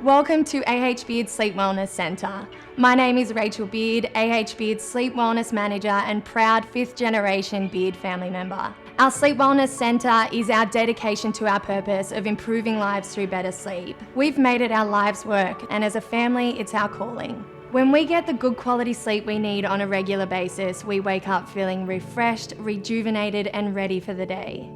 Welcome to Beard Sleep Wellness Centre. My name is Rachel Beard, Beard Sleep Wellness Manager and proud 5th generation Beard family member. Our Sleep Wellness Centre is our dedication to our purpose of improving lives through better sleep. We've made it our life's work, and as a family, it's our calling. When we get the good quality sleep we need on a regular basis, we wake up feeling refreshed, rejuvenated and ready for the day.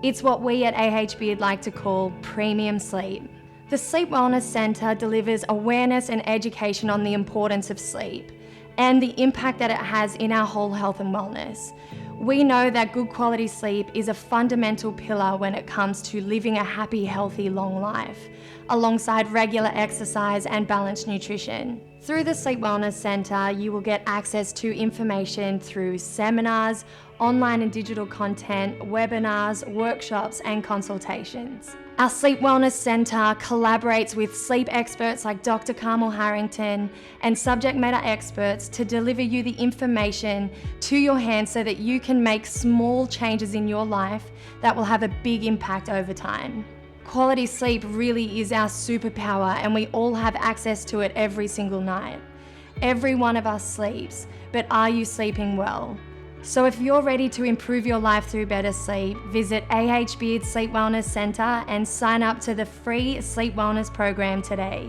It's what we at Beard like to call premium sleep. The Sleep Wellness Centre delivers awareness and education on the importance of sleep and the impact that it has in our whole health and wellness. We know that good quality sleep is a fundamental pillar when it comes to living a happy, healthy, long life, alongside regular exercise and balanced nutrition. Through the Sleep Wellness Centre, you will get access to information through seminars, online and digital content, webinars, workshops, and consultations. Our Sleep Wellness Centre collaborates with sleep experts like Dr. Carmel and subject matter experts to deliver you the information to your hands so that you can make small changes in your life that will have a big impact over time. Quality sleep really is our superpower, and we all have access to it every single night. Every one of us sleeps, but are you sleeping well? So if you're ready to improve your life through better sleep, visit Beard Sleep Wellness Centre and sign up to the free Sleep Wellness program today.